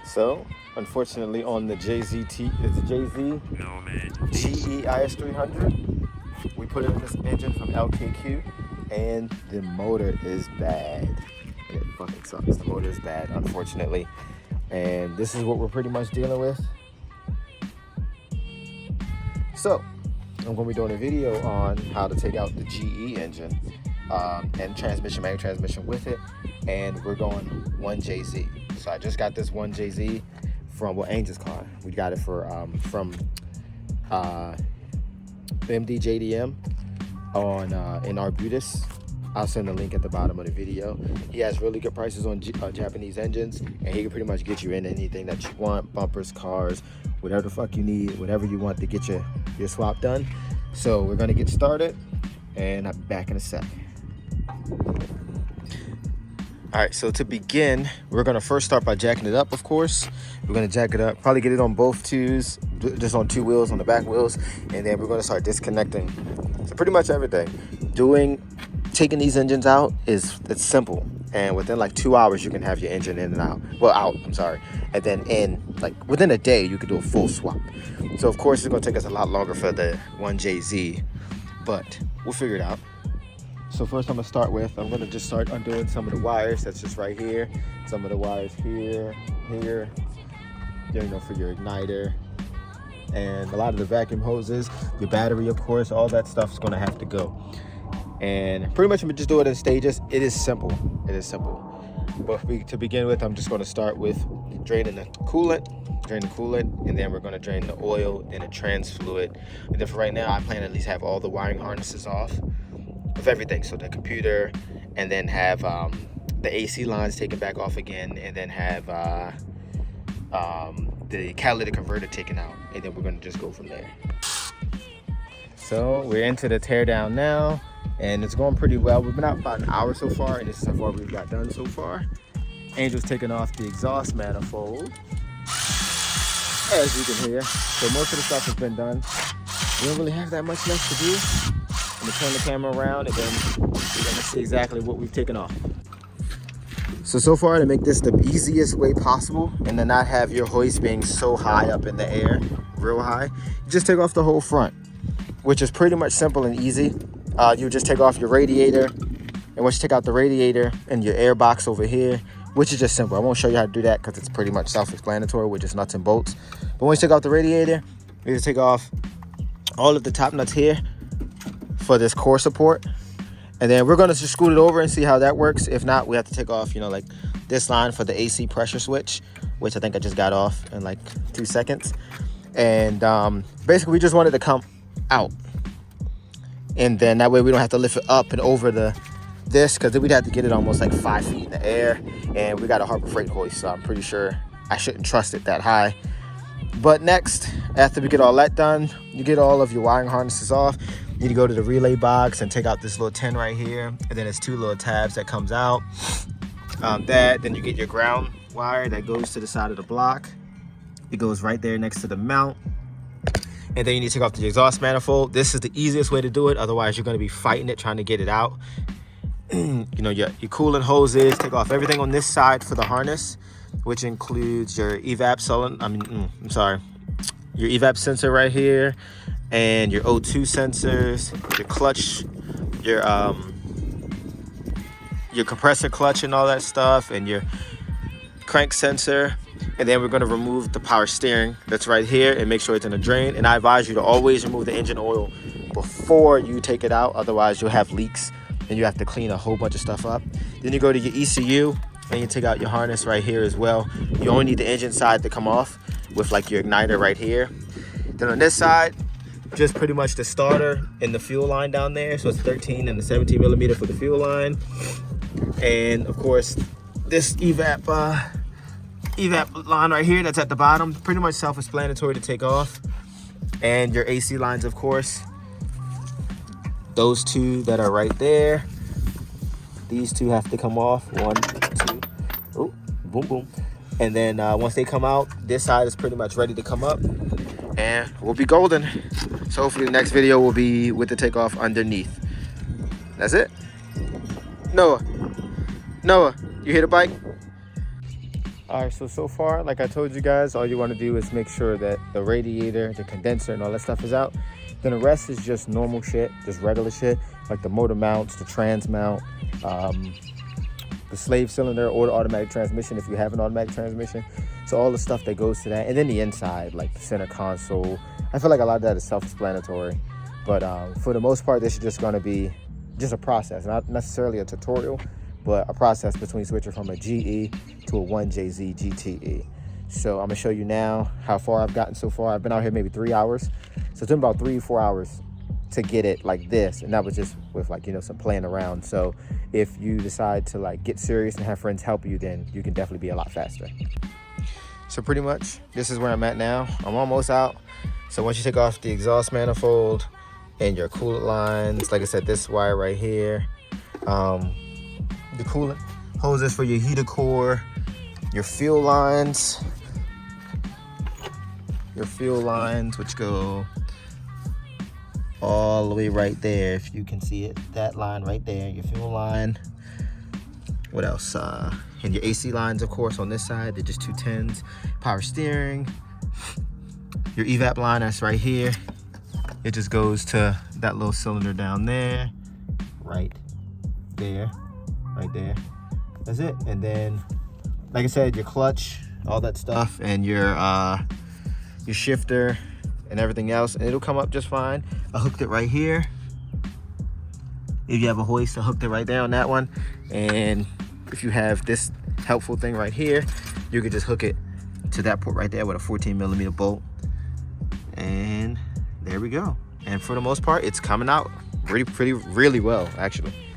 So, unfortunately, on the JZT, it's JZ GE is300, we put in this engine from LKQ, and the motor is bad. It fucking sucks. The motor is bad, unfortunately, and this is what we're pretty much dealing with. So, I'm going to be doing a video on how to take out the GE engine and transmission, manual transmission with it, and we're going 1JZ. So I just got this 1JZ from Angel's car. We got it from MD JDM in Arbutus. I'll send the link at the bottom of the video. He has really good prices on Japanese engines, and he can pretty much get you in anything that you want: bumpers, cars, whatever the fuck you need, whatever you want to get your swap done. So we're gonna get started, and I'll be back in a sec. All right, so to begin, we're gonna first start by jacking it up, of course. We're gonna jack it up, probably get it on both twos, just on two wheels, on the back wheels, and then we're gonna start disconnecting. So pretty much everything. Taking these engines out it's simple, and within like 2 hours you can have your engine in and out. Well, out, I'm sorry. And then within a day you can do a full swap. So of course it's gonna take us a lot longer for the 1JZ, but we'll figure it out. So first I'm gonna just start undoing some of the wires that's just right here, some of the wires here, you know, for your igniter, and a lot of the vacuum hoses, your battery, of course, all that stuff's gonna have to go. And pretty much I'm just do it in stages. It is simple. But to begin with, I'm just gonna start with draining the coolant, and then we're gonna drain the oil and the trans fluid. And then for right now, I plan to at least have all the wiring harnesses off of everything, so the computer, and then have the AC lines taken back off again, and then have the catalytic converter taken out, and then we're going to just go from there. So we're into the teardown now, and it's going pretty well. We've been out about an hour so far, and this is how far we've got done so far. Angel's taking off the exhaust manifold, as you can hear. So most of the stuff has been done. We don't really have that much left to do. I'm gonna turn the camera around, and then we're gonna see exactly what we've taken off. So far, to make this the easiest way possible and to not have your hoist being so high up in the air, real high, you just take off the whole front, which is pretty much simple and easy. You just take off your radiator, and once you take out the radiator and your air box over here, which is just simple. I won't show you how to do that because it's pretty much self-explanatory with just nuts and bolts. But once you take out the radiator, you just take off all of the top nuts here for this core support, and then we're going to just scoot it over and see how that works. If not, we have to take off, you know, like this line for the AC pressure switch, which I think I just got off in like 2 seconds. And basically we just wanted to come out, and then that way we don't have to lift it up and over this, because then we'd have to get it almost like 5 feet in the air, and we got a Harbor Freight hoist, so I'm pretty sure I shouldn't trust it that high. But next, after we get all that done, you get all of your wiring harnesses off. You need to go to the relay box and take out this little tin right here, and then there's 2 little tabs that comes out. Then you get your ground wire that goes to the side of the block. It goes right there next to the mount. And then you need to take off the exhaust manifold. This is the easiest way to do it. Otherwise, you're going to be fighting it, trying to get it out. You know, your coolant hoses. Take off everything on this side for the harness, which includes your evap your evap sensor right here, and your O2 sensors, your clutch, your compressor clutch and all that stuff, and your crank sensor. And then we're going to remove the power steering that's right here and make sure it's in a drain. And I advise you to always remove the engine oil before you take it out, otherwise you'll have leaks and you have to clean a whole bunch of stuff up. Then you go to your ECU and you take out your harness right here as well. You only need the engine side to come off with like your igniter right here. Then on this side, just pretty much the starter and the fuel line down there. So it's 13 and the 17 millimeter for the fuel line. And of course, this evap line right here that's at the bottom, pretty much self-explanatory to take off. And your AC lines, of course. Those 2 that are right there. These 2 have to come off. 1, 2. Oh, boom, boom. And then once they come out, this side is pretty much ready to come up, and we'll be golden. So hopefully the next video will be with the takeoff underneath. That's it. Noah, you hear the bike? All right, so far, like I told you guys, all you want to do is make sure that the radiator, the condenser, and all that stuff is out. Then the rest is just normal shit, just regular shit, like the motor mounts, the trans mount, the slave cylinder, or the automatic transmission if you have an automatic transmission. So all the stuff that goes to that, and then the inside, like the center console. I feel like a lot of that is self-explanatory, but for the most part, this is just going to be just a process, not necessarily a tutorial, but a process between switching from a GE to a 1JZ GTE. So I'm gonna show you now how far I've gotten so far. I've been out here maybe 3 hours. So it's been about 3 or 4 hours to get it like this. And that was just with like, you know, some playing around. So if you decide to like get serious and have friends help you, then you can definitely be a lot faster. So pretty much this is where I'm at now. I'm almost out. So once you take off the exhaust manifold and your coolant lines, like I said, this wire right here, the coolant hoses for your heater core, your fuel lines, which go all the way right there, if you can see it, that line right there, your fuel line. What else? And your AC lines, of course, on this side, they're just 210s. Power steering, your evap line, that's right here. It just goes to that little cylinder down there, right there. That's it. And then, like I said, your clutch, all that stuff, and your shifter and everything else, and it'll come up just fine. I hooked it right here. If you have a hoist, I hooked it right there on that one. And if you have this helpful thing right here, you could just hook it to that port right there with a 14mm bolt. And there we go. And for the most part, it's coming out really well, actually.